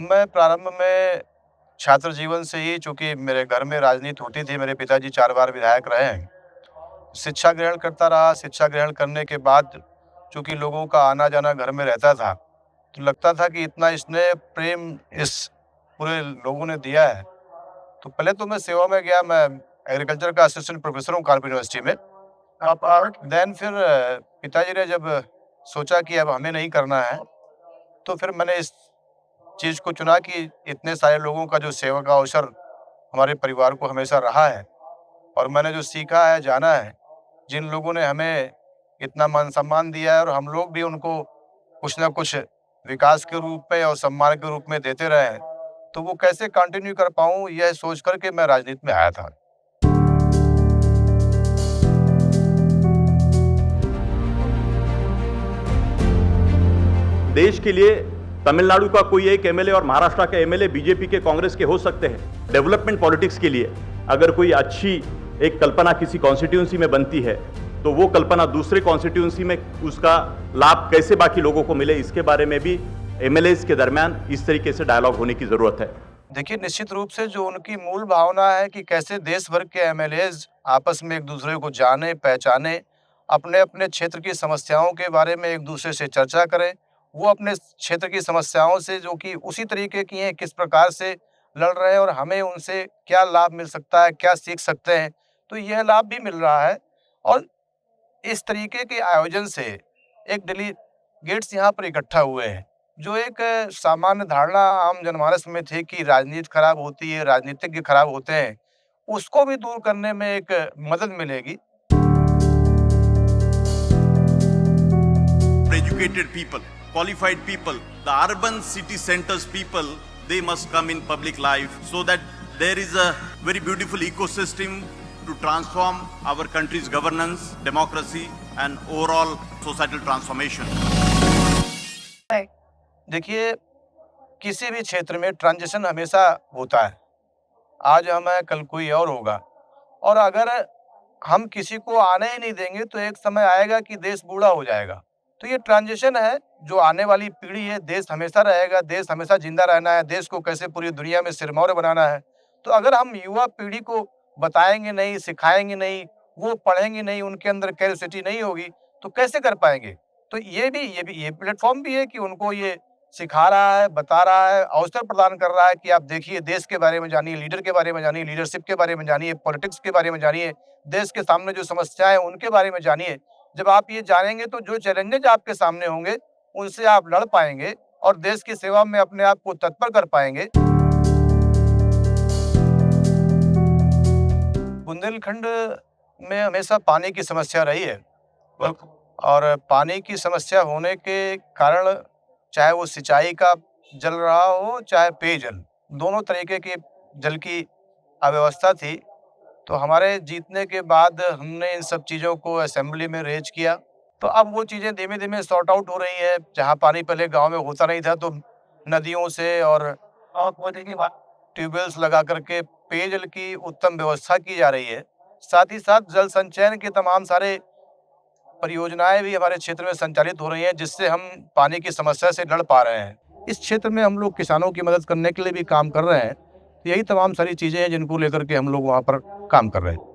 मैं प्रारंभ में छात्र जीवन से ही, चूँकि मेरे घर में राजनीति होती थी, मेरे पिताजी 4 बार विधायक रहे हैं। शिक्षा ग्रहण करता रहा, शिक्षा ग्रहण करने के बाद चूँकि लोगों का आना-जाना घर में रहता था, तो लगता था कि इतना स्नेह, प्रेम इस पूरे लोगों ने दिया है। तो पहले तो मैं सेवा में गया, मैं एग्रीकल्चर का असिस्टेंट प्रोफ़ेसर हूँ कानपुर यूनिवर्सिटी में। देन फिर पिताजी ने जब सोचा कि अब हमें नहीं करना है, तो फिर मैंने इस चीज़ को चुना कि इतने सारे लोगों का जो सेवा का अवसर हमारे परिवार को हमेशा रहा है और मैंने जो सीखा है, जाना है, जिन लोगों ने हमें इतना मान-सम्मान दिया है और हम लोग भी उनको कुछ न कुछ विकास के रूप में और सम्मान के रूप में देते रहे हैं, तो वो कैसे कंटिन्यू कर पाऊँ, यह सोच कर के मैं राजनीति में आया था। देश के लिए तमिलनाडु का कोई एक एमएलए और महाराष्ट्र का एमएलए बीजेपी के, कांग्रेस के हो सकते हैं। डेवलपमेंट पॉलिटिक्स के लिए अगर कोई अच्छी एक कल्पना किसी कॉन्स्टिट्यूंसी में बनती है, तो वो कल्पना दूसरे कॉन्स्टिट्यूंसी में उसका लाभ कैसे बाकी लोगों को मिले, इसके बारे में भी एमएलएज के दरमियान इस तरीके से डायलॉग होने की जरूरत है। देखिए, निश्चित रूप से जो उनकी मूल भावना है कि कैसे देश भर के एमएलएज़ आपस में एक-दूसरे को जाने, पहचाने, अपने-अपने क्षेत्र की समस्याओं के बारे में एक-दूसरे से चर्चा करें। वो अपने क्षेत्र की समस्याओं से जो कि उसी तरीके की हैं, किस प्रकार से लड़ रहे हैं और हमें उनसे क्या लाभ मिल सकता है, क्या सीख सकते हैं। तो यह लाभ भी मिल रहा है और इस तरीके के आयोजन से एक डेलीगेट्स यहाँ पर इकट्ठा हुए हैं। जो एक सामान्य धारणा आम जनमानस में थी कि राजनीति खराब होती है, राजनीतिज्ञ खराब होते हैं, उसको भी दूर करने में एक मदद मिलेगी। Educated people, qualified people, the urban city centers people, they must come in public life so that there is a very beautiful ecosystem to transform our country's governance, democracy and overall societal transformation. देखिए, किसी भी क्षेत्र में transition हमेशा होता है। आज हम हैं, कल कोई और होगा और अगर हम किसी को आने ही नहीं देंगे तो एक समय आएगा कि देश बूढ़ा हो जाएगा। तो ये ट्रांजिशन है, जो आने वाली पीढ़ी है, देश हमेशा रहेगा, देश हमेशा ज़िंदा रहना है, देश को कैसे पूरी दुनिया में सिरमौर बनाना है। तो अगर हम युवा पीढ़ी को बताएँगे नहीं, सिखाएँगे नहीं, वो पढ़ेंगे नहीं, उनके अंदर कैपेसिटी नहीं होगी, तो कैसे कर पाएँगे? तो ये प्लेटफ़ॉर्म भी है कि उनको ये सिखा रहा है, बता रहा है, अवसर प्रदान कर रहा है कि आप देखिए, देश के बारे में जानिए, लीडर के बारे में जानिए, लीडरशिप के बारे में जानिए, पॉलिटिक्स के बारे में जानिए, देश के सामने जो समस्याएँ हैं, उनके बारे में जानिए। जब आप ये जानेंगे तो जो चैलेंजेज़ आपके सामने होंगे, उनसे आप लड़ पाएँगे और देश की सेवा में अपने आप को तत्पर कर पाएँगे। बुंदेलखंड में हमेशा पानी की समस्या रही है और पानी की समस्या होने के कारण चाहे वो सिंचाई का जल रहा हो, चाहे पेयजल, दोनों तरीके के जल की अव्यवस्था थी। तो हमारे जीतने के बाद हमने इन सब चीज़ों को असेंबली में रेज़ किया। तो अब वो चीज़ें धीमे-धीमे सॉर्ट आउट हो रही हैं। जहाँ पानी पहले गाँव में होता नहीं था, तो नदियों से और ट्यूबवेल्स लगा कर के पेयजल की उत्तम व्यवस्था की जा रही है। साथ ही साथ जल संचयन के तमाम सारे परियोजनाएँ भी हमारे क्षेत्र में संचालित हो रही हैं, जिससे हम पानी की समस्या से लड़ पा रहे हैं। इस क्षेत्र में हम लोग किसानों की मदद करने के लिए भी काम कर रहे हैं। यही तमाम सारी चीज़ें हैं जिनको लेकर के हम लोग वहाँ पर काम कर रहे हैं।